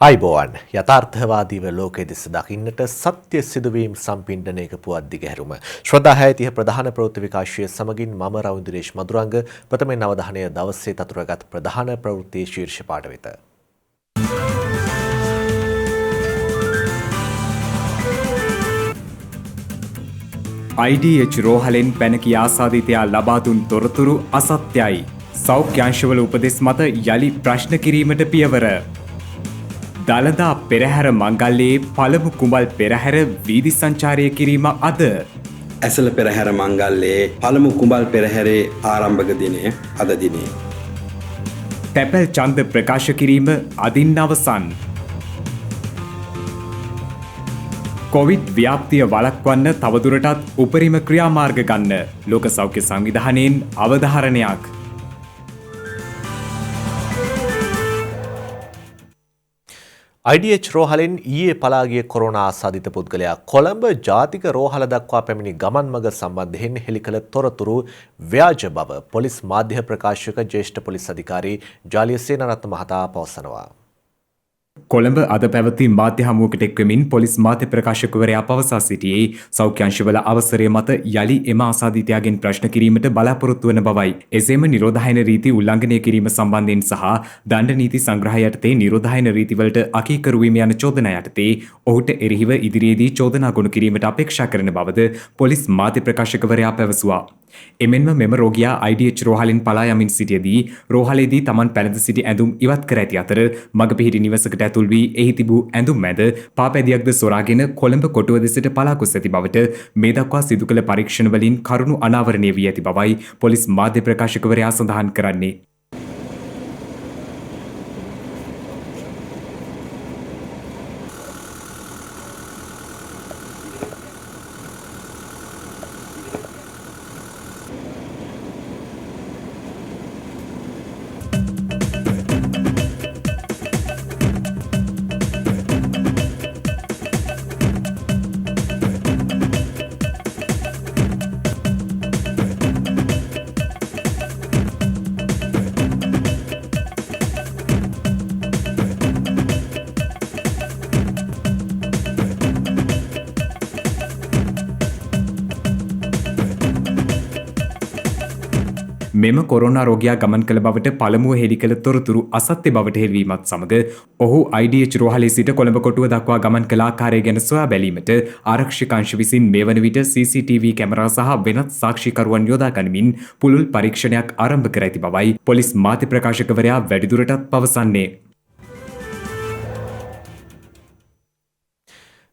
අයිබෝවන් යථාර්ථවාදීව ලෝකයේ දෙස දකින්නට සත්‍ය සිදුවීම් සම්පින්ඩනයක පුවත් දිගහැරුම ශ්‍රද්ධාහයතිහ ප්‍රධාන ප්‍රවෘත්ති විකාශය සමගින් මම රවින්ද්‍රේෂ් මදුරංග ප්‍රථමයෙන් අවධානය දවසේ තතුරගත් ප්‍රධාන ප්‍රවෘත්ති ශීර්ෂ පාඨ වෙත. IDH රෝහලෙන් පැනකී ආසාදිතයා ලබා දුන් තොරතුරු අසත්‍යයි. සෞඛ්‍යාංශවල උපදෙස් මත යලි ප්‍රශ්න කිරීමට පියවර. දළදා පෙරහැර මංගල්‍යයේ පළමු කුඹල් පෙරහැර වීදි සංචාරය කිරීම අද. ඇසළ පෙරහැර මංගල්‍යයේ පළමු කුඹල් පෙරහැරේ ආරම්භක දිනය අද දිනේ. තැපැල් ඡන්ද ප්‍රකාශ කිරීම අදින් අවසන්. කොවිඩ් ව්‍යාප්තිය වළක්වන්න තවදුරටත් උපරිම ක්‍රියාමාර්ග ගන්න ලෝක සෞඛ්‍ය සංවිධානයෙන් අවධාරණයක්. IDH රෝහලෙන් ඊයේ පලා ගිය කොරෝනා ආසාදිත පුද්ගලයා කොළඹ ජාතික රෝහල දක්වා පැමිණි ගමන් මඟ සම්බන්ධයෙන් හෙළි කළ තොරතුරු ව්‍යාජ බව පොලිස් මාධ්‍ය ප්‍රකාශක ජ්‍යෙෂ්ඨ පොලිස් අධිකාරී ජාලිය සේනාරත්න මහතා පවසනවා. කොළඹ අද පැවති මාධ්‍ය හමුවකට එක්වමින් පොලිස් මාධ්‍ය ප්‍රකාශකවරයා පවසා සිටියේ සෞඛ්‍යංශවල අවසරය මත යලි එම ආසාදිතයාගෙන් ප්‍රශ්න කිරීමට බලාපොරොත්තු වන බවයි. එසේම නිරෝධායන රීති උල්ලංඝනය කිරීම සම්බන්ධයෙන් සහ දණ්ඩ නීති සංග්‍රහය යටතේ නිරෝධායන රීතිවලට අකීකරු වීම යන චෝදනා යටතේ ඔහුට එරෙහිව ඉදිරියේදී චෝදනා ගොනු කිරීමට අපේක්ෂා කරන බවද පොලිස් මාධ්‍ය ප්‍රකාශකවරයා පැවසුවා. එමෙන්ම මෙම රෝගියා IDH රෝහලෙන් පලා යමින් සිටියදී රෝහලේදී Taman පැනද සිටි ඇඳුම් ඉවත් කර ඇති අතර මග පිහිටි නිවසකට ඇතුල් වී එහි තිබූ ඇඳුම් මැද පාපැදියක්ද සොරාගෙන කොළඹ කොටුව දෙසට පලා ගොස් ඇති බවට මේ දක්වා සිදු කළ පරීක්ෂණ වලින් කරුණු අනාවරණය වී ඇති බවයි පොලිස් මාධ්‍ය ප්‍රකාශකවරයා සඳහන් කරන්නේ. මෙම කොරෝනා රෝගියා ගමන් කළ බවට පළමුව හෙළි කළ තොරතුරු අසත්‍ය බවට හෙළවීමත් සමග ඔහු IDH රෝහලේ සිට කොළඹ කොටුව දක්වා ගමන් කළ ආකාරය ගැන සොයා බැලීමට ආරක්ෂක අංශ විසින් මේ වන විට CCTV කැමරා සහ වෙනත් සාක්ෂිකරුවන් යොදා ගනිමින් පුළුල් පරීක්ෂණයක් ආරම්භ කර ඇති බවයි පොලිස් මාධ්‍ය ප්‍රකාශකවරයා වැඩිදුරටත් පවසන්නේ.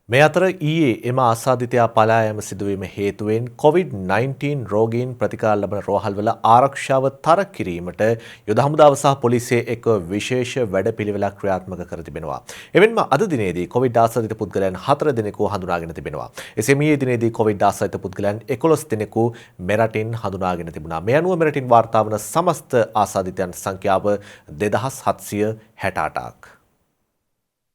මේ අතර ඊයේ එම ආසාදිතයා පලා යාම සිදුවීම හේතුවෙන් COVID-19 රෝගීන් ප්‍රතිකාර ලබන රෝහල්වල ආරක්ෂාව තර කිරීමට යුද හමුදාව සහ පොලිසිය එක්ව විශේෂ වැඩපිළිවෙලක් ක්‍රියාත්මක කර තිබෙනවා. එමෙන්ම අද දිනේදී COVID ආසාදිත පුද්ගලයන් 4 දෙනෙකු හඳුනාගෙන තිබෙනවා. එසේම ඊයේ දිනේදී COVID ආසාදිත පුද්ගලයන් 11 දෙනෙකු මෙරටින් හඳුනාගෙන තිබුණා. මේ අනුව මෙරටින් වාර්තා වන සමස්ත ආසාදිතයන් සංඛ්‍යාව 2768ක්.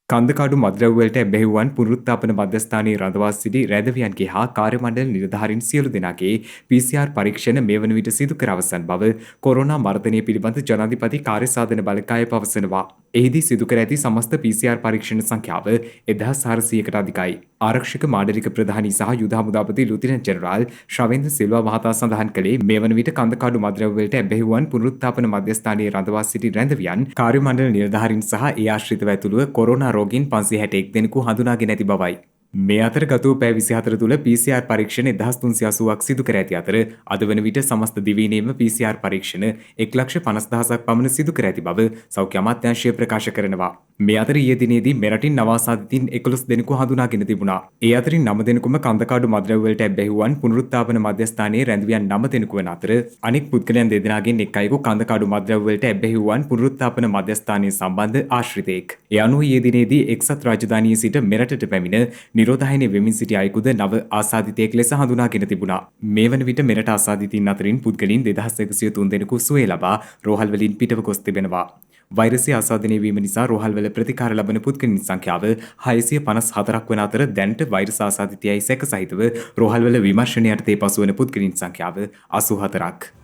කන්දකාඩු මද්‍රව්‍යවලට එබැහිවන් පුනරුත්ථාපන මධ්‍යස්ථානයේ රඳවා සිටි රැදවියන්ගේ හා කාර්ය මණ්ඩල නිලධාරීන් සියලු දෙනාගේ PCR පරීක්ෂණ මේ වන විට සිදු කර අවසන් බව කොරෝනා මර්ධනය පිළිබඳ ජනාධිපති කාර්යසාධන බලකාය පවසනවා. එහිදී සිදු කර ඇති සමස්ත PCR පරීක්ෂණ සංඛ්‍යාව 1400කට අධිකයි. ආරක්ෂක මාඩලික ප්‍රධානී සහ යුද හමුදාපති ලුතිනන්ට් ජෙනරාල් ශවෙන්ද්‍ර සිල්වා මහතා සඳහන් කළේ මේ වන විට කන්දකාඩු මද්‍රව්‍යවලට එබැහිවන් පුනරුත්ථාපන මධ්‍යස්ථානයේ රඳවා සිටි රැඳවියන් කාර්ය මණ්ඩල නිලධාරීන් සහ ඒ ආශ්‍රිතව ඇතුළුව කොරෝනා රෝගීන් 561 දෙනෙකු හඳුනාගෙන ඇති බවයි. මේ අතර ගත වූ පැය 24 තුළ PCR පරීක්ෂණ 1380ක් සිදු කර ඇති අතර අද වන විට සමස්ත දිවයිනේම PCR පරීක්ෂණ 1,50,000ක් පමණ සිදු කර ඇති බව සෞඛ්‍ය අමාත්‍යාංශය ප්‍රකාශ කරනවා. මේ අතර ඊයේ දිනේදී මෙරටින් නව ආසාදිතින් 11 දෙනෙකු හඳුනාගෙන තිබුණා. ඒ අතරින් 9 දෙනෙකුම කන්දකාඩු මද්‍රව්‍යවලට එබැහිවන් පුනරුත්ථාපන මධ්‍යස්ථානයේ රැඳවියන් 9 දෙනෙකු වන අතර අනෙක් පුද්ගලයන් දෙදෙනාගෙන් එක් අයෙකු කන්දකාඩු මද්‍රව්‍යවලට එබැහිවන් පුනරුත්ථාපන මධ්‍යස්ථානයේ සම්බන්ධ ආශ්‍රිතයෙක්. ඒ අනුව ඊයේ දිනේදී එක්සත් රාජධානියේ සිට මෙරටට පැමිණ නිරෝධායනයේ වෙමින් සිටි අයෙකුද නව ආසාදිතයෙක් ලෙස හඳුනාගෙන තිබුණා. මේ වන විට මෙරට ආසාදිතින් අතරින් පුද්ගලයන් 2103 දෙනෙකු සුවය ලබා රෝහල් වලින් පිටව ගොස් තිබෙනවා. වෛරසය ආසාදනය වීම නිසා රෝහල්වල ප්‍රතිකාර ලබන පුද්ගලයන් සංඛ්‍යාව 654ක් වන අතර දැනට වෛරස් ආසාදිතයයි සැක සහිතව රෝහල්වල විමර්ශනය යටතේ පසුවන පුද්ගලයන් සංඛ්‍යාව 84ක්.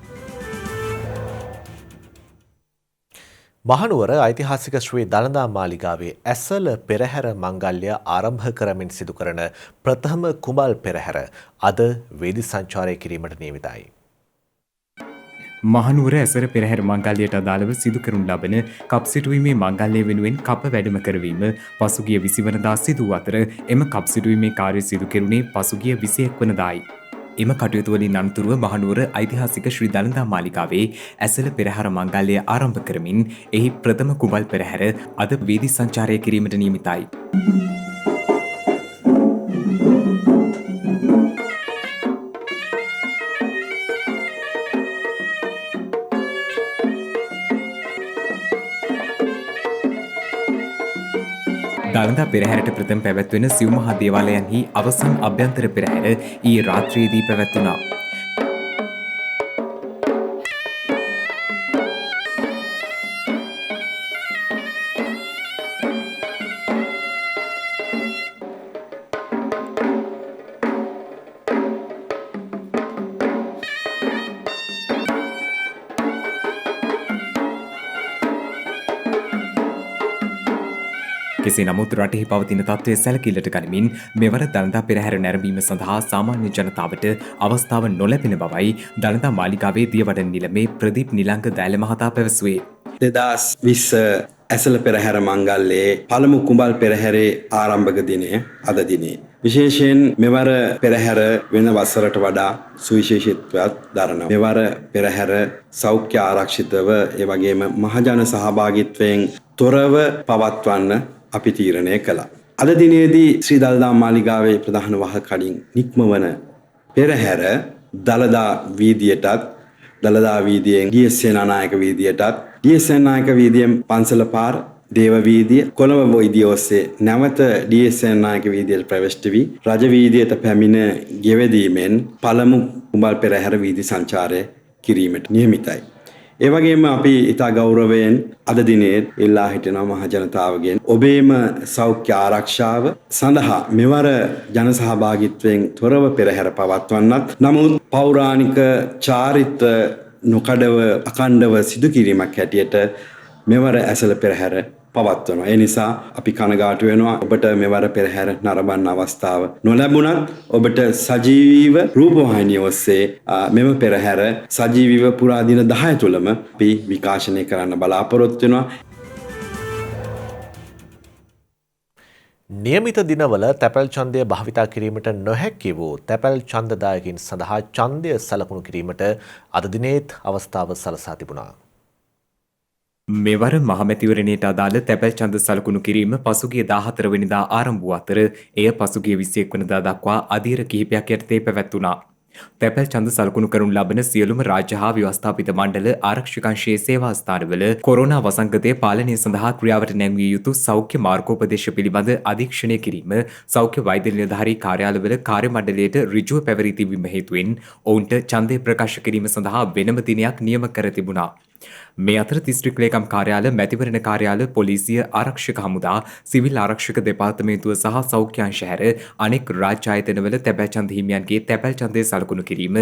මහනුවර ඓතිහාසික ශ්‍රී දළදා මාලිගාවේ ඇසළ පෙරහැර මංගල්‍ය ආරම්භ කරමින් සිදු කරන ප්‍රථම කුඹල් පෙරහැර අද වේදි සංචාරය කිරීමට නියමිතයි. මහනුවර ඇසර පෙරහැර මංගල්‍යයට අදාළව සිදු කරනු ලබන කප් සිටුවීමේ මංගල්‍ය වෙනුවෙන් කප වැඩම කරවීම පසුගිය 20 වනදා සිදු වූ අතර එම කප් සිටුවීමේ කාර්ය සිදු කෙරුණේ පසුගිය 21 වනදායි. එම කටයුතු වලින් අනතුරුව මහනුවර ඓතිහාසික ශ්‍රී දළදා මාලිගාවේ ඇසළ පෙරහැර මංගල්‍ය ආරම්භ කරමින් එහි ප්‍රථම කුඹල් පෙරහැර අද වේදි සංචාරය කිරීමට නියමිතයි. දළදා පෙරහැරට ප්‍රථම පැවැත්වෙන සිව් මහා දේවාලයන්හි අවසන් අභ්‍යන්තර පෙරහැර ඊයේ රාත්‍රියේදී පැවැත්වුණා. කෙසේ නමුත් රටෙහි පවතින තත්ත්වය සැලකිල්ලට ගනිමින් මෙවර දළදා පෙරහැර නැරඹීම සඳහා සාමාන්‍ය ජනතාවට අවස්ථාව නොලැබෙන බවයි දළදා මාලිගාවේ දියවඩන නිලමේ ප්‍රදීප් නිලංග දෑල මහතා පැවසුවේ. 2020 ඇසළ පෙරහැර මංගල්‍යයේ පළමු කුඹල් පෙරහැරේ ආරම්භක දිනය අද දිනේ. විශේෂයෙන් මෙවර පෙරහැර වෙන වසරට වඩා සුවිශේෂීත්වයක් දරනවා. මෙවර පෙරහැර සෞඛ්‍ය ආරක්ෂිතව ඒ වගේම මහජන සහභාගීත්වයෙන් තොරව පවත්වන්න අපි තීරණය කළා. අද දිනේදී ශ්‍රී දළදා මාලිගාවේ ප්‍රධාන වහකඩින් නික්මවන පෙරහැර දළදා වීදියටත් දළදා වීදියෙන් ඩී.එස්. සේනානායක වීදියටත් ඩී.එස්. සේනානායක වීදියෙන් පන්සල පාර දේව වීදිය කොළඹ වීදිය ඔස්සේ නැවත ඩී.එස්. සේනානායක වීදියට ප්‍රවිෂ්ඨ වී රජ වීදියට පැමිණ ගෙවැදීමෙන් පළමු කුඹල් පෙරහැර වීදි සංචාරය කිරීමට නියමිතයි. ඒ වගේම අපි ඉතා ගෞරවයෙන් අද දිනේ ඉල්ලා හිටිනවා මහ ජනතාවගෙන් ඔබේම සෞඛ්‍ය ආරක්ෂාව සඳහා මෙවර ජන සහභාගීත්වයෙන් තොරව පෙරහැර පවත්වන්නත් නමුත් පෞරාණික චාරිත්‍ර නොකඩව අඛණ්ඩව සිදු කිරීමක් හැටියට මෙවර ඇසළ පෙරහැර පවත්වනවා. ඒ නිසා අපි කනගාටු වෙනවා ඔබට මෙවර පෙරහැර නරඹන්න අවස්ථාව නොලැබුණත් ඔබට සජීවීව රූපවාහිනිය ඔස්සේ මෙම පෙරහැර සජීවීව පුරා දින 10 තුළම අපි විකාශනය කරන්න බලාපොරොත්තු වෙනවා. නියමිත දිනවල තැපැල් ඡන්දය භාවිතා කිරීමට නොහැකි වූ තැපැල් ඡන්දදායකින් සඳහා ඡන්දය සලකුණු කිරීමට අද දිනේත් අවස්ථාව සලසා තිබුණා. මෙවර මහමැතිවරණයට අදාළ තැපැල් ඡන්ද සලකුණු කිරීම පසුගිය 14 වෙනිදා ආරම්භ වූ අතර එය පසුගිය 21 වෙනිදා දක්වා අධීර කිහිපයක් යටතේ පැවැත්වුණා. තැපැල් ඡන්ද සලකුණු කරනු ලබන සියලුම රාජ්‍ය හා ව්‍යවස්ථාපිත මණ්ඩල ආරක්ෂකංශයේ සේවා ස්ථානවල කොරෝනා වසංගතය පාලනය සඳහා ක්‍රියාවට නැංවිය යුතු සෞඛ්‍ය මාර්ගෝපදේශ පිළිබඳ අධීක්ෂණය කිරීම සෞඛ්‍ය වෛද්‍ය නිලධාරී කාර්යාලවල කාර්ය මණ්ඩලයට ඍජුව පැවරී තිබීම හේතුවෙන් ඔවුන්ට ඡන්දය ප්‍රකාශ කිරීම සඳහා වෙනම දිනයක් නියම කර තිබුණා. මේ අතර දිස්ත්‍රික් ලේකම් කාර්යාල, මැතිවරණ කාර්යාල, පොලිසිය, ආරක්ෂක හමුදා, සිවිල් ආරක්ෂක දෙපාර්තමේන්තුව සහ සෞඛ්‍ය අංශ හැර අනෙක් රාජ්‍ය ආයතනවල තැපැල් ඡන්ද හිමියන්ගේ තැපැල් ඡන්දය සලකුණු කිරීම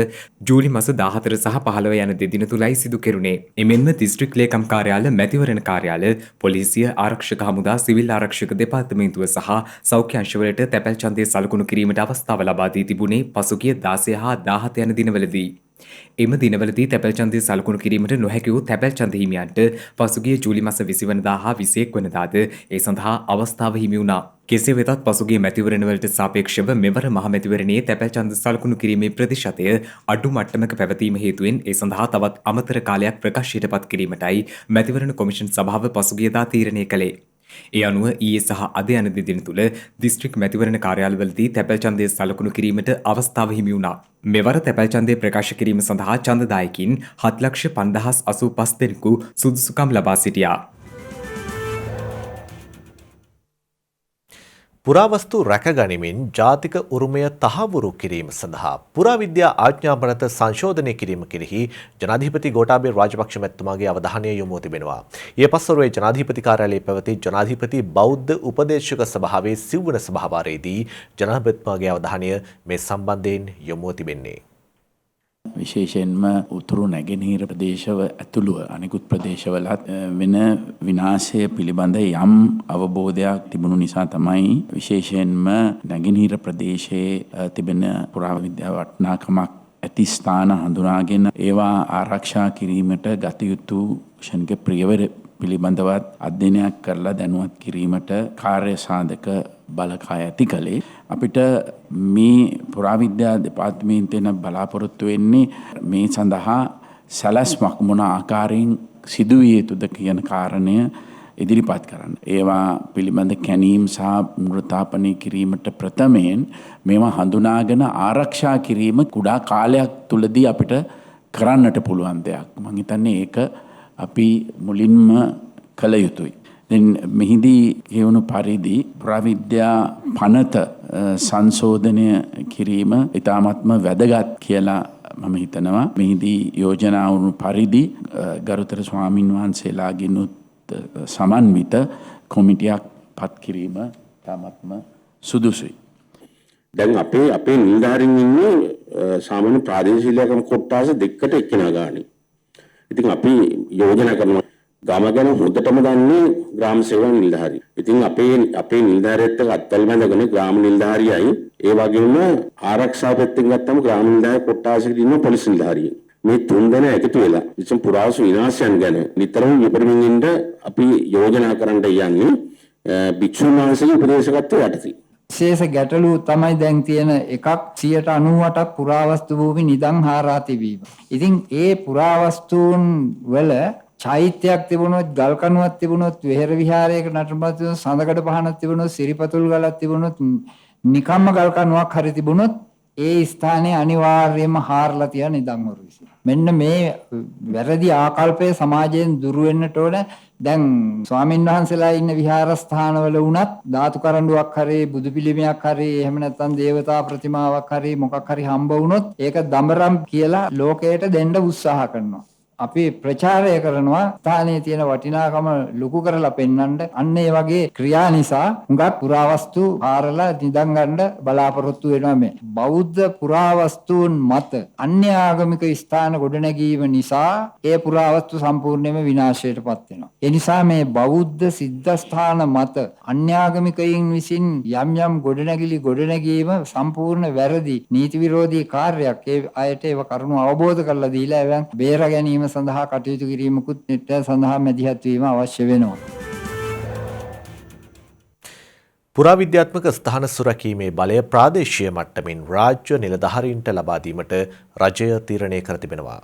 ජූලි මාස 14 සහ 15 යන දෙදින තුලයි සිදු කෙරුණේ. එමෙන්ම දිස්ත්‍රික් ලේකම් කාර්යාල, මැතිවරණ කාර්යාල, පොලිසිය, ආරක්ෂක හමුදා, සිවිල් ආරක්ෂක දෙපාර්තමේන්තුව සහ සෞඛ්‍ය අංශවලට තැපැල් ඡන්දය සලකුණු කිරීමට අවස්ථාව ලබා දී තිබුණේ පසුගිය 16 හා 17 යන දිනවලදී. එම දිනවලදී තැපැල් ඡන්දය සලකුණු කිරීමට නොහැකි වූ තැපැල් ඡන්ද හිමියන්ට පසුගිය ජූලි මාස 20 වෙනිදා හා 21 වෙනිදාද ඒ සඳහා අවස්ථාව හිමි වුණා. කෙසේ වෙතත් පසුගිය මැතිවරණවලට සාපේක්ෂව මෙවර මහ මැතිවරණයේ තැපැල් ඡන්ද සලකුණු කිරීමේ ප්‍රතිශතය අඩු මට්ටමක පැවතීම හේතුවෙන් ඒ සඳහා තවත් අමතර කාලයක් ප්‍රකාශයට පත් කිරීමටයි මැතිවරණ කොමිෂන් සභාව පසුගියදා තීරණය කළේ. ඒ අනුව ඊයේ සහ අද යන දෙදින තුල දිස්ත්‍රික් මැතිවරණ කාර්යාලවලදී තැපැල් ඡන්දය සලකුණු කිරීමට අවස්ථාව හිමි වුණා. මෙවර තැපැල් ඡන්දය ප්‍රකාශ කිරීම සඳහා ඡන්දදායකින් 7,50,085 දෙනෙකු සුදුසුකම් ලබා සිටියා. පුරාවස්තු රැකගනිමින් ජාතික උරුමය තහවුරු කිරීම සඳහා පුරාවිද්‍යා ආඥාපනත සංශෝධනය කිරීම කෙරෙහි ජනාධිපති ගෝඨාභය රාජපක්ෂ මැතිතුමාගේ අවධානය යොමු තිබෙනවා. ඊයේ පස්වරුවේ ජනාධිපති කාර්යාලයේ පැවති ජනාධිපති බෞද්ධ උපදේශක සභාවේ සිව්වන සභාවාරයේදී ජනාධිපතිතුමාගේ අවධානය මේ සම්බන්ධයෙන් යොමු තිබෙන්නේ. විශේෂයෙන්ම උතුරු නැගෙනහිර ප්‍රදේශව ඇතුළුව අනෙකුත් ප්‍රදේශවලත් වෙන විනාශය පිළිබඳ යම් අවබෝධයක් තිබුණු නිසා තමයි විශේෂයෙන්ම නැගෙනහිර ප්‍රදේශයේ තිබෙන පුරාවිද්‍යා වටිනාකමක් ඇති ස්ථාන හඳුනාගෙන ඒවා ආරක්ෂා කිරීමට ගත යුතු ශනික ප්‍රියවර පිළිබඳවත් අධ්‍යයනයක් කරලා දැනුවත් කිරීමට කාර්ය සාධක බලකාය ඇති කළේ. අපිට මේ පුරාවිද්‍යා දෙපාර්තමේන්තුවෙන් බලාපොරොත්තු වෙන්නේ මේ සඳහා සැලැස්මක් මොන ආකාරයෙන් සිදුවිය යුතුද කියන කාරණය ඉදිරිපත් කරන්න. ඒවා පිළිබඳ කැණීම් සහ මෘතාපනය කිරීමට ප්‍රථමයෙන් මේවා හඳුනාගෙන ආරක්ෂා කිරීම කුඩා කාලයක් තුලදී අපිට කරන්නට පුළුවන් දෙයක්. මම හිතන්නේ ඒක අපි මුලින්ම කළ යුතුයි. දැන් මෙහිදී කියවුණු පරිදි පුරාවිද්‍යා පනත සංශෝධනය කිරීම ඉතාමත්ම වැදගත් කියලා මම හිතනවා. මෙහිදී යෝජනා වුණු පරිදි ගරුතර ස්වාමින් වහන්සේලාගෙනුත් සමන්විත කොමිටියක් පත් කිරීම ඉතාමත්ම සුදුසුයි. දැන් අපේ නිලධාරීන් ඉන්නේ සාමාන්‍ය ප්‍රාදේශීය ලේකම් කොට්ටාස දෙකකට එක්කෙනා ගානේ. ඉතින් අපි යෝජනා කරනවා ගම ගැන හොඳටම දන්නේ ග්‍රාම සේවා නිලධාරී. ඉතින් අපේ නිලධාරියත් එක්ක අත්වල බැඳගෙන ග්‍රාම නිලධාරියයි ඒ වගේම ආරක්ෂා පැත්තෙන් ගත්තම ග්‍රාම නිලධාරී කොට්ටාසෙක ඉන්න පොලිස් නිලධාරියයි. මේ තුන් දෙනා එකතු වෙලා ඉතින් පුරාවිද්‍යා විනාශයන් ගැන නිතරම විපරිමින් ඉන්න අපි යෝජනා කරන්න යන්නේ භික්ෂුන් වහන්සේගේ උපදේශකත්වයට යටතේ. විශේෂ ගැටලු තමයි දැන් තියෙන එකක් 98%ක් පුරාවස්තු භූමි නිදන් හාරා තිබීම. ඉතින් ඒ පුරාවස්තුන් වල චෛත්‍යයක් තිබුණොත්, ගල් කණුවක් තිබුණොත්, වෙහෙර විහාරයක නටබුණොත්, සඳකඩ පහනක් තිබුණොත්, සිරිපතුල් ගලක් තිබුණොත්, නිකම්ම ගල් කණුවක් හරි තිබුණොත් ඒ ස්ථානයේ අනිවාර්යයෙන්ම හාරලා තියන නිදන් හොරු විසින්. මෙන්න මේ වැරදි ආකල්පය සමාජයෙන් දුරු වෙන්නට ඕන. දැන් ස්වාමින් වහන්සේලා ඉන්න විහාරස්ථානවල වුණත් ධාතු කරඬුවක් හරි බුදු පිළිමයක් හරි එහෙම නැත්නම් දේවතා ප්‍රතිමාවක් හරි මොකක් හරි හම්බ වුණොත් ඒක දඹරම් කියලා ලෝකයට දෙන්න උත්සාහ කරනවා. අපි ප්‍රචාරය කරනවා ස්ථානයේ තියෙන වටිනාකම ලොකු කරලා පෙන්වන්න. අන්න ඒ වගේ ක්‍රියා නිසා හුඟක් පුරාවස්තු හාරලා නිදන් ගන්න බලාපොරොත්තු වෙනවා. මේ බෞද්ධ පුරාවස්තුන් මත අන්‍ය ආගමික ස්ථාන ගොඩනැගීම නිසා ඒ පුරාවස්තු සම්පූර්ණයෙන්ම විනාශයටපත් වෙනවා. ඒ නිසා මේ බෞද්ධ සිද්ධාස්ථාන මත අන්‍ය ආගමිකයින් විසින් යම් ගොඩනැගිලි ගොඩනැගීම සම්පූර්ණ වැරදි නීති විරෝධී කාර්යයක්. ඒ අයට ඒව කරුණු අවබෝධ කරලා දීලා ඒවෙන් බේර ගැනීම සඳහා කටයුතු කිරීමකුත් නිතර සඳහා මැදිහත් වීම අවශ්‍ය වෙනවා. පුරාවිද්‍යාත්මක ස්ථාන සුරැකීමේ බලය ප්‍රාදේශීය මට්ටමින් රාජ්‍ය නිලධාරීන්ට ලබා දීමට රජය තීරණය කර තිබෙනවා.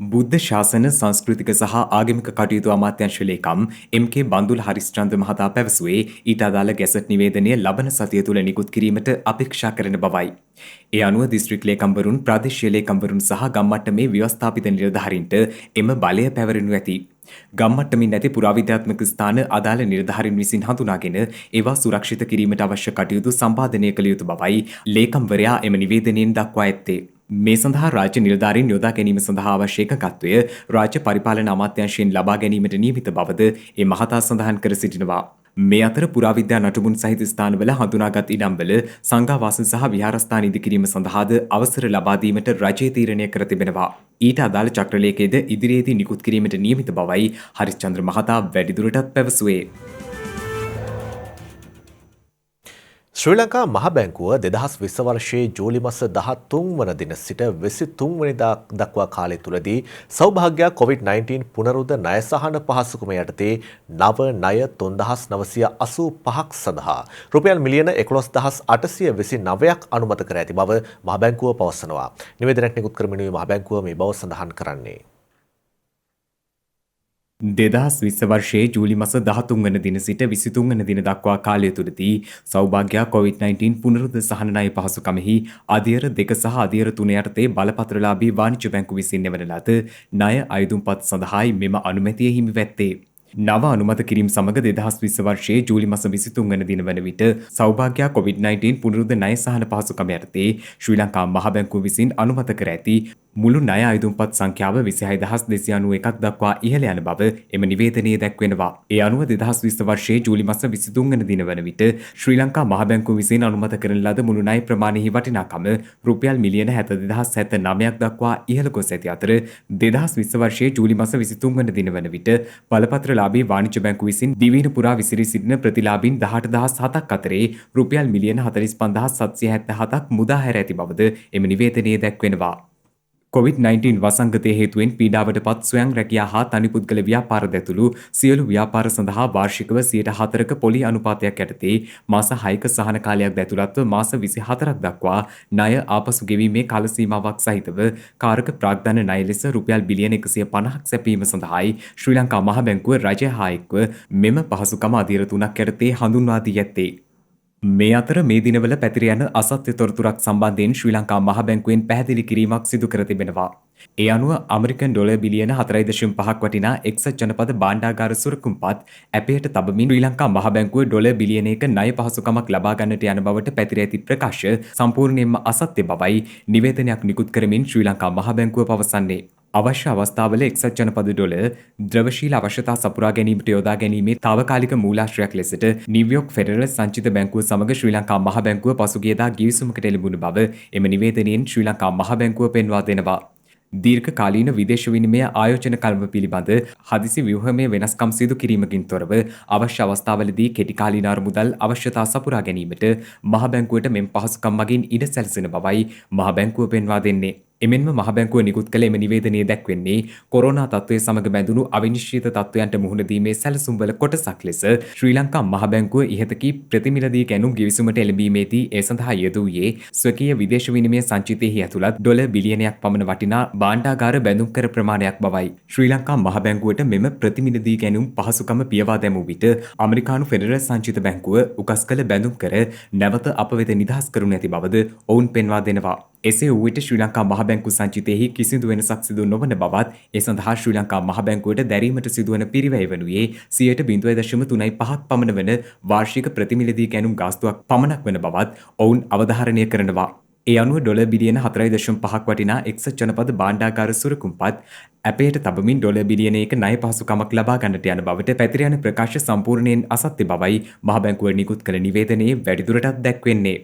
බුද්ධ ශාසන සංස්කෘතික සහ ආගමික කටයුතු අමාත්‍යංශ ලේකම් එම්.කේ. බන්දුල හරිස්චන්ද්‍ර මහතා පැවසුවේ ඊට අදාළ ගැසට් නිවේදනය ලබන සතිය තුළ නිකුත් කිරීමට අපේක්ෂා කරන බවයි. ඒ අනුව දිස්ත්‍රික් ලේකම්වරුන් ප්‍රාදේශීය ලේකම්වරුන් සහ ගම්මට්ටමේ ව්‍යවස්ථාපිත නිලධාරීන්ට එම බලය පැවරෙනු ඇති. ගම්මට්ටමින් නැති පුරාවිද්‍යාත්මක ස්ථාන අදාළ නිලධාරීන් විසින් හඳුනාගෙන ඒවා සුරක්ෂිත කිරීමට අවශ්‍ය කටයුතු සම්පාදනය කළ යුතු බවයි ලේකම්වරයා එම නිවේදනයෙන් දක්වා ඇත්තේ. මේ සඳහා රාජ්‍ය නිලධාරීන් යොදා ගැනීම සඳහා අවශ්‍ය එකඟත්වය රාජ්‍ය පරිපාලන අමාත්‍යාංශයෙන් ලබා ගැනීමට නියමිත බවද ඒ මහතා සඳහන් කර සිටිනවා. මේ අතර පුරාවිද්‍යා නටුමුන් සහිත ස්ථානවල හඳුනාගත් ඉඩම්වල සංඝාවාසන සහ විහාරස්ථාන ඉදිකිරීම සඳහාද අවසර ලබා දීමට රජය තීරණය කර තිබෙනවා. ඊට අදාළ චක්‍රලේඛයද ඉදිරියේදී නිකුත් කිරීමට නියමිත බවයි හරිස්චන්ද්‍ර මහතා වැඩිදුරටත් පැවසුවේ. ශ්‍රී ලංකා මහ බැංකුව 2020 වර්ෂයේ ජූලි මාස 13 වන දින සිට 23 වෙනිදා දක්වා කාලය තුලදී සෞභාග්‍ය COVID-19 පුනරුද්ධ ණය සහන පහසුකම යටතේ නව ණය 3985ක් සඳහා රුපියල් මිලියන 11829ක් අනුමත කර ඇති බව මහ බැංකුව පවසනවා. නිවේදනයක් නිකුත් කරමිනුයි මහ බැංකුව මේ බව සඳහන් කරන්නේ. 2020 වර්ෂයේ ජූලි මාස 13 වන දින සිට 23 වන දින දක්වා කාලය තුලදී සෞභාග්‍ය COVID-19 පුනරුද්ධ සහන ණය පහසුකමෙහි අධියර 2 සහ අධියර 3 යටතේ බලපත්‍රලාභී වාණිජ්‍ය බැංකු විසින් එවන ලද ණය අයදුම්පත් සඳහායි මෙම අනුමැතිය හිමි වැත්තේ. නව අනුමත කිරීම සමග 2020 වර්ෂයේ ජූලි මාස 23 වන දින වන විට සෞභාග්‍ය COVID-19 පුනරුද්ධ ණය සහන පහසුකම යටතේ ශ්‍රී ලංකා මහ බැංකුව විසින් අනුමත කර ඇති මුළු ණය අයදුම්පත් සංඛ්‍යාව 26291ක් දක්වා ඉහළ යන බව එම නිවේදනයේ දැක්වෙනවා. ඒ අනුව 2020 වර්ෂයේ ජූලි මාස 23 වන දින වන විට ශ්‍රී ලංකා මහ බැංකුව විසින් අනුමත කරන ලද මුළු ණය ප්‍රමාණයෙහි වටිනාකම රුපියල් මිලියන 72079ක් දක්වා ඉහළ ගොස් ඇති අතර 2020 වර්ෂයේ ජූලි මාස 23 වන දින වන විට බලපත්‍රලාභී වාණිජ්‍ය බැංකුව විසින් දිවයින පුරා විසිරී සිටින ප්‍රතිලාභීන් 18007ක් අතරේ රුපියල් මිලියන 45777ක් මුදා හැර ඇති බවද එම නිවේදනයේ දැක්වෙනවා. COVID-19 වසංගතය හේතුවෙන් පීඩාවට පත් ස්වයං රැකියා හා තනිපුද්ගල ව්‍යාපාර දැතුළු සියලු ව්‍යාපාර සඳහා වාර්ෂිකව 4%ක පොලි අනුපාතයක් යටතේ මාස 6ක සහන කාලයක් දැතුළත්ව මාස 24ක් දක්වා ණය ආපසු ගෙවීමේ කාල සීමාවක් සහිතව කාරක ප්‍රාග්ධන ණය ලෙස රුපියල් බිලියන 150ක් සැපීම සඳහායි ශ්‍රී ලංකා මහ බැංකුව රජය හා එක්ව මෙම පහසුකම අධීර 3ක් යටතේ හඳුන්වා දී ඇත්තේ. මේ අතර මේ දිනවල පැතිර යන අසත්‍ය තොරතුරක් සම්බන්ධයෙන් ශ්‍රී ලංකා මහ බැංකුවෙන් පැහැදිලි කිරීමක් සිදු කර තිබෙනවා. ඒ අනුව ඇමරිකන් ඩොලර් බිලියන 4.5ක් වටිනා එක්සත් ජනපද භාණ්ඩාගාර සුරකුම්පත් ඇපයට තබමින් ශ්‍රී ලංකා මහ බැංකුව ඩොලර් බිලියනයක ණය පහසුකමක් ලබා ගන්නට යන බවට පැතිර ඇති ප්‍රකාශ සම්පූර්ණයෙන්ම අසත්‍ය බවයි නිවේදනයක් නිකුත් කරමින් ශ්‍රී ලංකා මහ බැංකුව පවසන්නේ. අවශ්‍ය අවස්ථාවල එක්සත් ජනපද ඩොලර් ද්‍රවශීල අවශ්‍යතා සපුරා ගැනීමට යොදා ගැනීමේ තාවකාලික මූලාශ්‍රයක් ලෙසට නිව්යෝක් ෆෙඩරල් සංචිත බැංකුව සමග ශ්‍රී ලංකා මහ බැංකුව පසුගියදා ගිවිසුමකට එළඹුණු බව එම නිවේදනයෙන් ශ්‍රී ලංකා මහ බැංකුව පෙන්වා දෙනවා. දීර්ඝ කාලීන විදේශ විනිමය ආයෝජන කළම පිළිබඳ හදිසි ව්‍යුහමය වෙනස්කම් සිදු කිරීමකින් තොරව අවශ්‍ය අවස්ථාවලදී කෙටි කාලීන අරමුදල් අවශ්‍යතා සපුරා ගැනීමට මහ බැංකුවට මෙම පහසුකම් මගින් ඉඩ සැලසෙන බවයි මහ බැංකුව පෙන්වා දෙන්නේ. එමෙන්ම මහ බැංකුව නිකුත් කළ එම නිවේදනයේ දැක්වෙන්නේ කොරෝනා තත්ත්වය සමග බැඳුණු අවිනිශ්චිත තත්ත්වයන්ට මුහුණ දීමේ සැලසුම්වල කොටසක් ලෙස ශ්‍රී ලංකා මහ බැංකුව ඉහතකී ප්‍රතිමිලදී ගැනුම් ගිවිසුමට එළඹීමේදී ඒ සඳහා යෙදුවේ ස්වකීය විදේශ විනිමය සංචිතයෙහි ඇතුළත් ඩොලර් බිලියනයක් පමණ වටිනා භාණ්ඩාගාර බැඳුම් කර ප්‍රමාණයක් බවයි. ශ්‍රී ලංකා මහ බැංකුවට මෙම ප්‍රතිමිලදී ගැනුම් පහසුකම පියවා දැමූ විට ඇමරිකානු ෆෙඩරල් සංචිත බැංකුව උකස් කළ බැඳුම් කර නැවත අප වෙත නිදහස් කරනු ඇති බවද ඔවුන් පෙන්වා දෙනවා. එසේ වූ විට ශ්‍රී ලංකා මහ බැංකුව සංචිතයෙහි කිසිදු වෙනසක් සිදු නොවන බවත් ඒ සඳහා ශ්‍රී ලංකා මහ බැංකුවට දැරීමට සිදුවන පිරිවැය වනුයේ 0.35ක් පමණ වන වාර්ෂික ප්‍රතිමිලදී ගැනුම් ගාස්තුවක් පමණක් වන බවත් ඔවුන් අවධාරණය කරනවා. ඒ අනුව ඩොලර් බිලියන 4.5ක් වටිනා එක්සත් ජනපද භාණ්ඩාගාර සුරකුම්පත් ඇපයට තබමින් ඩොලර් බිලියනයක ණය පහසුකමක් ලබා ගන්නට යන බවට පැතිර යන ප්‍රකාශ සම්පූර්ණයෙන් අසත්‍ය බවයි මහ බැංකුව නිකුත් කළ නිවේදනයේ වැඩිදුරටත් දැක්වෙන්නේ.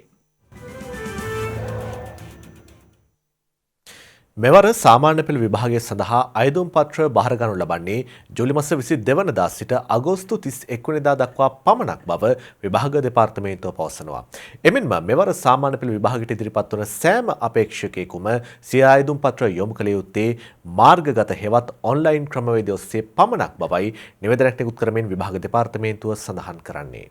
මෙවර සාමාන්‍ය පෙළ විභාගය සඳහා අයදුම් පත්‍ර බාරගනු ලබන්නේ ජූලි මාස 22 වනදා සිට අගෝස්තු 31 වෙනිදා දක්වා පමණක් බව විභාග දෙපාර්තමේන්තුව පවසනවා. එමෙන්ම මෙවර සාමාන්‍ය පෙළ විභාගයට ඉදිරිපත් වන සෑම අපේක්ෂකයෙකුම සිය අයදුම් පත්‍ර යොමු කළ යුත්තේ මාර්ගගත හෙවත් ඔන්ලයින් ක්‍රමවේදය ඔස්සේ පමණක් බවයි නිවේදනයක් නිකුත් කරමින් විභාග දෙපාර්තමේන්තුව සඳහන් කරන්නේ.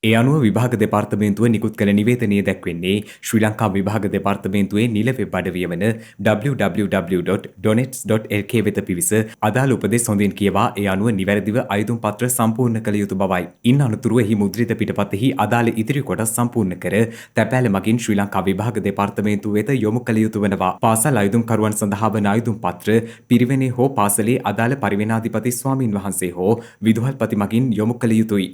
ඒ අනුව විභාග දෙපාර්තමේන්තුව නිකුත් කළ නිවේදනයේ දැක්වෙන්නේ ශ්‍රී ලංකා විභාග දෙපාර්තමේන්තුවේ නිල වෙබ් අඩවිය වන www.donets.lk වෙත පිවිස අදාළ උපදෙස් හොඳින් කියවා ඒ අනුව නිවැරදිව අයදුම් පත්‍ර සම්පූර්ණ කළ යුතු බවයි. ඉන් අනතුරුව එහි මුද්‍රිත පිටපතෙහි අදාළ ඉදිරි කොටස් සම්පූර්ණ කර තැපෑල මගින් ශ්‍රී ලංකා විභාග දෙපාර්තමේන්තුව වෙත යොමු කළ යුතු වනවා. පාසල් අයදුම්කරුවන් සඳහා වන අයදුම් පත්‍ර පිරිවෙනේ හෝ පාසලේ අදාළ පරිවෙනාධිපති ස්වාමින් වහන්සේ හෝ විදුහල්පති මගින් යොමු කළ යුතුයි.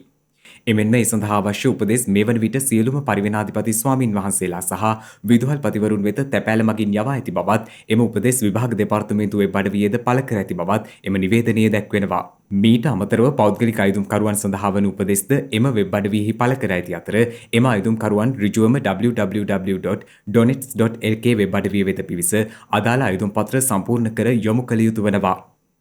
එමෙන්ම ඒ සඳහා අවශ්‍ය උපදෙස් මේ වන විට සියලුම පරිවෙනාධිපති ස්වාමින් වහන්සේලා සහ විදුහල්පතිවරුන් වෙත තැපෑල මගින් යවා ඇති බවත් එම උපදෙස් විභාග දෙපාර්තමේන්තුවේ අඩවියේද පළ කර ඇති බවත් එම නිවේදනයේ දැක්වෙනවා. මීට අමතරව පෞද්ගලික අයදුම්කරුවන් සඳහා වන උපදෙස්ද එම වෙබ් අඩවියෙහි පළ කර ඇති අතර එම අයදුම්කරුවන් ඍජුවම www.donets.lk වෙබ් අඩවිය වෙත පිවිස අදාළ අයදුම් පත්‍ර සම්පූර්ණ කර යොමු කළ යුතු වනවා.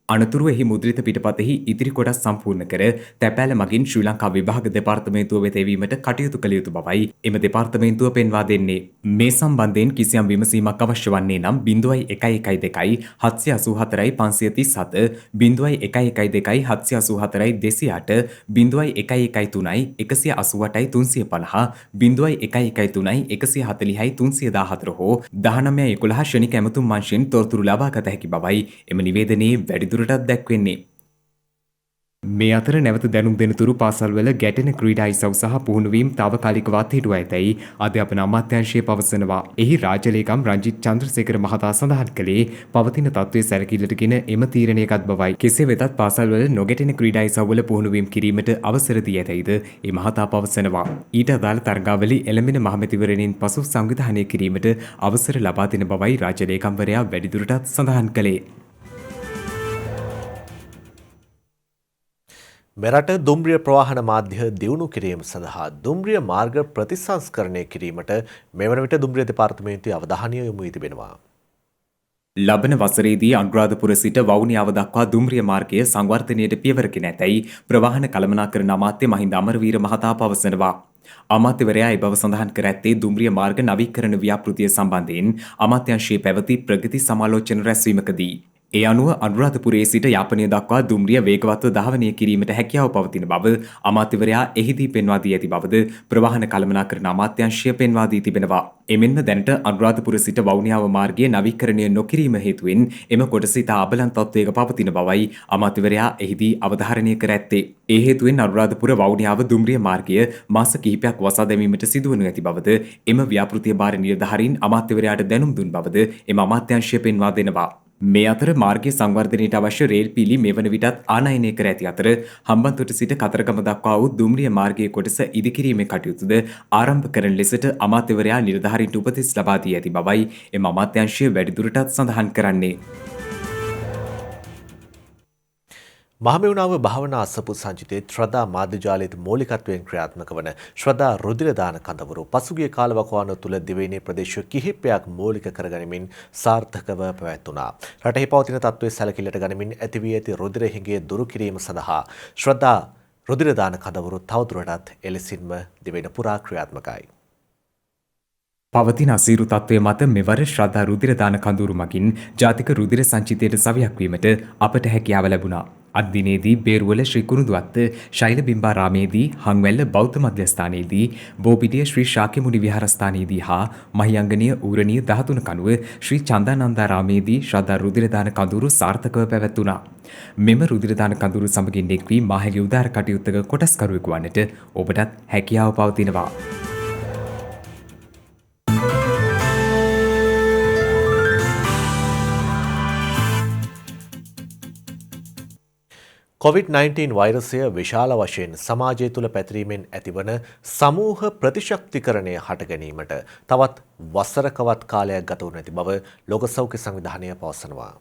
අනතුරුව එහි මුද්‍රිත පිටපතෙහි ඉදිරි කොටස් සම්පූර්ණ කර තැපෑල මගින් ශ්‍රී ලංකා විභාග දෙපාර්තමේන්තුව වෙත එවීමට කටයුතු කළ යුතු බවයි එම දෙපාර්තමේන්තුව පෙන්වා දෙන්නේ. මේ සම්බන්ධයෙන් කිසියම් විමසීමක් අවශ්‍ය වන්නේ නම් 0112 784 537 0112 784 208 0113 188 350 0113 140 314 හෝ 1911 ශනික ඇමතුම් අංශයෙන් තොරතුරු ලබා ගත හැකි බවයි එම නිවේදනයේ වැඩිදුරටත් දැක්වෙන්නේ. මේ අතර නැවත දැනුම් දෙනතුරු පාසල්වල ගැටෙන ක්‍රීඩා ඉසව් සහ පුහුණුවීම් තාවකාලිකවත් හිටුවා ඇතැයි අධ්‍යාපන අමාත්‍යාංශය පවසනවා. එහි රාජ්‍ය ලේකම් රංජිත් චන්ද්‍රසේකර මහතා සඳහන් කළේ පවතින තත්ත්වයේ සැලකිල්ලටගෙන එම තීරණය ගත් බවයි. කෙසේ වෙතත් පාසල්වල නොගැටෙන ක්‍රීඩා ඉසව්වල පුහුණුවීම් කිරීමට අවසර දී ඇතැයිද ඒ මහතා පවසනවා. ඊට අදාළ තරගාවලි එළඹෙන මහමැතිවරණින් පසු සංවිධානය කිරීමට අවසර ලබා දෙන බවයි රාජ්‍ය ලේකම්වරයා වැඩිදුරටත් සඳහන් කළේ. මෙරට දුම්රිය ප්‍රවාහන මාධ්‍ය දියුණු කිරීම සඳහා දුම්රිය මාර්ග ප්‍රතිසංස්කරණය කිරීමට මෙවන විට දුම්රිය දෙපාර්තමේන්තුවේ අවධානය යොමු වී තිබෙනවා. ලබන වසරේදී අනුරාධපුර සිට වවුනියාව දක්වා දුම්රිය මාර්ගය සංවර්ධනයට පියවරගෙන ඇතැයි ප්‍රවාහන කළමනාකරණ අමාත්‍ය මහින්ද අමරවීර මහතා පවසනවා. අමාත්‍යවරයා ඒ බව සඳහන් කර ඇත්තේ දුම්රිය මාර්ග නවීකරණ ව්‍යාපෘතිය සම්බන්ධයෙන් අමාත්‍යාංශයේ පැවති ප්‍රගති සමාලෝචන රැස්වීමකදී. ඒ අනුව අනුරාධපුරයේ සිට යාපනය දක්වා දුම්රිය වේගවත්ව ධාවනය කිරීමට හැකියාව පවතින බව අමාත්‍යවරයා එහිදී පෙන්වා දී ඇති බවද ප්‍රවාහන කළමනාකරණ අමාත්‍යාංශය පෙන්වා දී තිබෙනවා. එමෙන්ම දැනට අනුරාධපුර සිට වවුනියාව මාර්ගයේ නවීකරණය නොකිරීම හේතුවෙන් එම කොටස ඉතා අබලන් තත්ත්වයක පවතින බවයි අමාත්‍යවරයා එහිදී අවධාරණය කර ඇත්තේ. ඒ හේතුවෙන් අනුරාධපුර වවුනියාව දුම්රිය මාර්ගය මාස කිහිපයක් වසා දැමීමට සිදුවනු ඇති බවද එම ව්‍යාපෘතිය භාර නිලධාරීන් අමාත්‍යවරයාට දැනුම් දුන් බවද එම අමාත්‍යාංශය පෙන්වා දෙනවා. මේ අතර මාර්ගයේ සංවර්ධනයට අවශ්‍ය රේල් පීලි මෙවන විටත් ආනයනය කර ඇති අතර හම්බන්තොට සිට කතරගම දක්වා වූ දුම්රිය මාර්ගයේ කොටස ඉදිකිරීමේ කටයුතුද ආරම්භ කරන ලෙසට අමාත්‍යවරයා නිලධාරීන්ට උපදෙස් ලබා දී ඇති බවයි එම අමාත්‍යාංශය වැඩිදුරටත් සඳහන් කරන්නේ. මහමෙවුනාව භාවනා අසපු සංචිතයේ ශ්‍රද්ධා මාධ්‍යජාලයට මූලිකත්වයෙන් ක්‍රියාත්මක වන ශ්‍රද්ධා රුධිර දාන කඳවුරු පසුගිය කාලවකවානුව තුළ දිවයිනේ ප්‍රදේශ කිහිපයක් මූලික කරගනිමින් සාර්ථකව පැවැත්වුණා. රටෙහි පවතින තත්ත්වයේ සැලකිල්ලට ගනිමින් ඇති වී ඇති රුධිර හිඟය දුරු කිරීම සඳහා ශ්‍රද්ධා රුධිර දාන කඳවුරු තවදුරටත් එලෙසින්ම දිවයින පුරා ක්‍රියාත්මකයි. පවතින අසීරු තත්ත්වය මත මෙවර ශ්‍රද්ධා රුධිර දාන කඳවුරු මගින් ජාතික රුධිර සංචිතයට සවියක් වීමට අපට හැකියාව ලැබුණා. අද දිනේදී බේරුවල ශ්‍රී කුරුඳුවත්ත ශෛල බිම්බාරාමේදී හංවැල්ල බෞද්ධ මධ්‍යස්ථානයේදී බෝපිටිය ශ්‍රී ශාක්‍යමුනි විහාරස්ථානයේදී හා මහියංගනීය ඌරණීය 13 කණුව ශ්‍රී චන්දානන්දාරාමේදී ශ්‍රද්ධා රුධිර දාන කඳවුරු සාර්ථකව පැවැත්වුණා. මෙම රුධිර දාන කඳවුරු සමගින් එක් වී මාහැලි උදාර කටයුත්තක කොටස්කරුවෙකු වන්නට ඔබටත් හැකියාව පවතිනවා. COVID-19 වෛරසය විශාල වශයෙන් සමාජය තුළ පැතිරීමෙන් ඇතිවන සමූහ ප්‍රතිශක්තිකරණය හට ගැනීමට තවත් වසරකවත් කාලයක් ගත වනු ඇති බව ලෝක සෞඛ්‍ය සංවිධානය පවසනවා.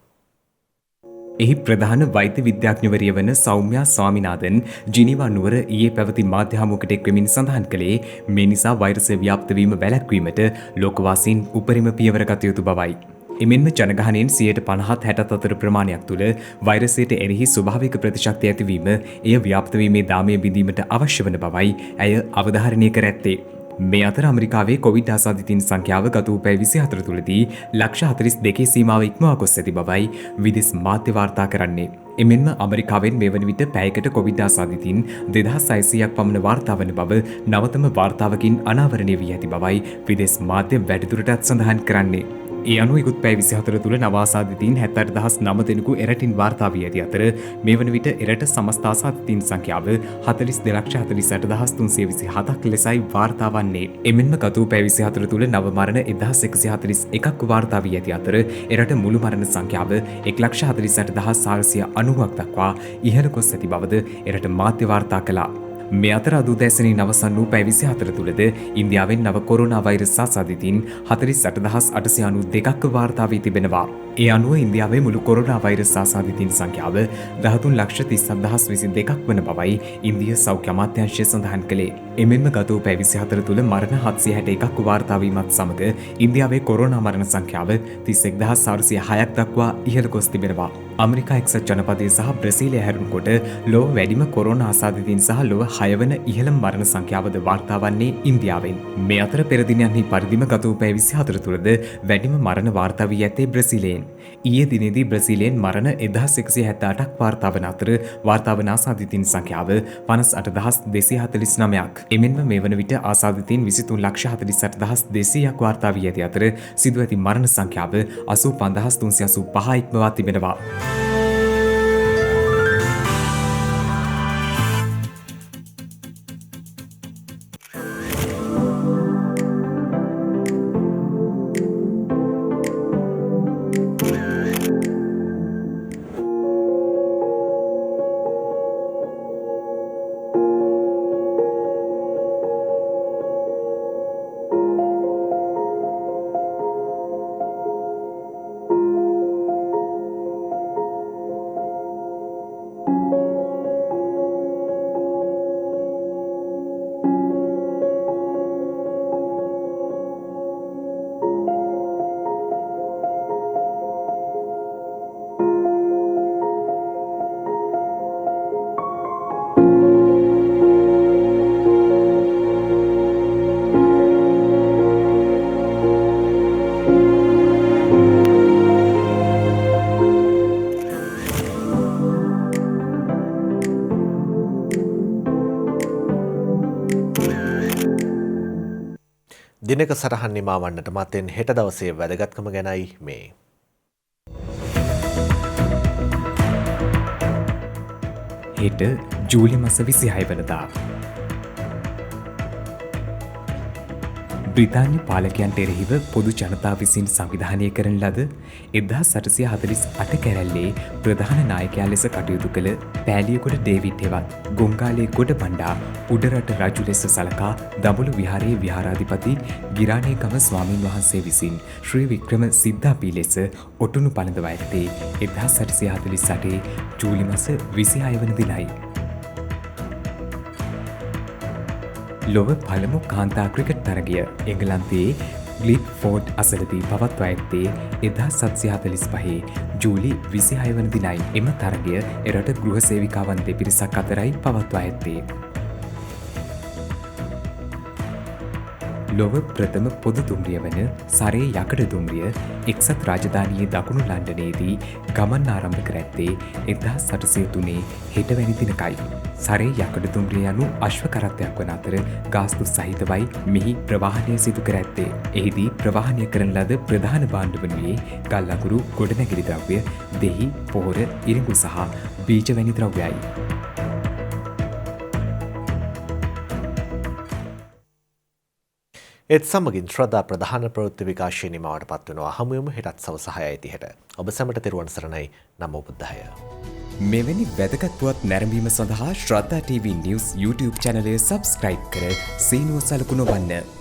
එහි ප්‍රධාන වෛද්‍ය විද්‍යාඥවරිය වන සෞම්‍යා ස්වාමිනාදන් ජිනීවා නුවර ඊයේ පැවති මාධ්‍ය හමුවකට එක්වෙමින් සඳහන් කළේ මේ නිසා වෛරසය ව්‍යාප්ත වීම වැළැක්වීමට ලෝකවාසීන් උපරිම පියවර ගත යුතු බවයි. එමෙන්ම ජනගහනයෙන් 50-60 අතර ප්‍රමාණයක් තුළ වෛරසයට එරෙහි ස්වභාවික ප්‍රතිශක්තිය ඇතිවීම එය ව්‍යාප්ත වීමේ දාමය බිඳීමට අවශ්‍ය වන බවයි ඇය අවධාරණය කර ඇත්තේ. මේ අතර ඇමරිකාවේ කොවිඩ් ආසාදිතයින් සංඛ්‍යාව ගත වූ පැය 24 තුළදී ලක්ෂ 42 සීමාව ඉක්මවා ගොස් ඇති බවයි විදේශ මාධ්‍ය වාර්තා කරන්නේ. එමෙන්ම ඇමරිකාවෙන් මේ වන විට පැයකට කොවිඩ් ආසාදිතයින් 2600ක් පමණ වාර්තා වන බව නවතම වාර්තාවකින් අනාවරණය වී ඇති බවයි විදේශ මාධ්‍ය වැඩිදුරටත් සඳහන් කරන්නේ. ඒ අනුව ඉකුත් පැය 24 තුළ නව ආසාදිතයින් 78009 දෙනෙකු එරටින් වාර්තා වී ඇති අතර මේ වන විට එරට සමස්ත ආසාදිතයින් සංඛ්‍යාව 4248327ක් ලෙසයි වාර්තා වන්නේ. එමෙන්ම ගත වූ පැය 24 තුළ නව මරණ 1141ක් වාර්තා වී ඇති අතර එරට මුළු මරණ සංඛ්‍යාව 148490ක් දක්වා ඉහළ ගොස් ඇති බවද එරට මාධ්‍ය වාර්තා කළා. මේ අතර අද උදෑසනින් අවසන් වූ පැය 24 තුළද ඉන්දියාවෙන් නව කොරෝනා වෛරස් ආසාදිතයින් 48892ක් වාර්තා වී තිබෙනවා. ඒ අනුව ඉන්දියාවේ මුළු කොරෝනා වෛරස් ආසාදිතයින් සංඛ්‍යාව 13,30,022ක් වන බවයි ඉන්දිය සෞඛ්‍ය අමාත්‍යාංශය සඳහන් කළේ. එමෙන්ම ගත වූ පැය 24 තුළ මරණ 761ක් වාර්තා වීමත් සමග ඉන්දියාවේ කොරෝනා මරණ සංඛ්‍යාව 31406ක් දක්වා ඉහළ ගොස් තිබෙනවා. ඇමරිකා එක්සත් ජනපදය සහ බ්‍රසීලය හැරුණකොට ලොව වැඩිම කොරෝනා ආසාදිතයින් සහ ලොව 6 වන ඉහළම මරණ සංඛ්‍යාවද වාර්තා වන්නේ ඉන්දියාවෙන්. මේ අතර පෙර දිනයන්හි පරිදිම ගත වූ පැය 24 තුළද වැඩිම මරණ වාර්තා වී ඇත්තේ බ්‍රසීලයෙන්. ඊයේ දිනේදී බ්‍රසීලයෙන් මරණ 1178ක් වාර්තා වන අතර වාර්තා වන ආසාදිතයින් සංඛ්‍යාව 58249ක්. එමෙන්ම මේ වන විට ආසාදිතයින් 2348200ක් වාර්තා වී ඇති අතර සිදු ඇති මරණ සංඛ්‍යාව 85385 ඉක්මවා තිබෙනවා. දිනක සටහන් නිමාවන්නට මතෙන් හෙට දවසේ වැදගත්කම ගැනයි මේ. හෙට ජූලි මස 26 වනදා බ්‍රිතාන්‍ය පාලකයන්ට එරෙහිව පොදු ජනතාව විසින් සංවිධානය කරන ලද 1848 කැරැල්ලේ ප්‍රධාන නායකයා ලෙස කටයුතු කළ පෑලියගොඩ ඩේවිඩ් හෙවත් ගොංගාලේ ගොඩ බණ්ඩා උඩරට රජු ලෙස සලකා දඹුලු විහාරයේ විහාරාධිපති ගිරානේගම ස්වාමීන් වහන්සේ විසින් ශ්‍රී වික්‍රම සිද්ධාපී ලෙස ඔටුනු පළඳවා ඇත්තේ 1848 ජූලි මස 26 වන දිනයි. ලොව පළමු කාන්තා ක්‍රිකට් තරගය එංගලන්තයේ ග්ලිඩ් ෆෝඩ් අසලදී පවත්වා ඇත්තේ 1745 ජූලි 26 වන දිනයි. එම තරගය එරට ගෘහ සේවිකාවන් දෙපිරිසක් අතරයි පවත්වා ඇත්තේ. ලොව ප්‍රථම පොදු දුම්රිය වන සරේ යකඩ දුම්රිය එක්සත් රාජධානියේ දකුණු ලන්ඩනයේදී ගමන් ආරම්භ කර ඇත්තේ 1803 හෙටවැනි දිනකයි. සරේ යකඩ දුම්රිය යනු අශ්ව කරත්තයක් වන අතර ගාස්තු සහිතවයි මෙහි ප්‍රවාහනය සිදු කර ඇත්තේ. එහිදී ප්‍රවාහනය කරන ලද ප්‍රධාන භාණ්ඩ වනුයේ ගල් අඟුරු, ගොඩනැගිලි ද්‍රව්‍ය, දෙහි, පොහොර, ඉරිඟු සහ බීජ වැනි ද්‍රව්‍යයි. ඒත් සමගින් ශ්‍රද්ධා ප්‍රධාන ප්‍රවෘත්ති විකාශය නිමවට පත්වනවා. හමුවෙමු හෙටත් සවස 6:30ට. ඔබ සැමට තෙරුවන් සරණයි. නමෝ බුද්ධාය. මෙවැනි වැදගත් පුවත් නැරඹීම සඳහා ශ්‍රද්ධා TV News YouTube channel එක subscribe කර සීනුව සලකුණ වන්න.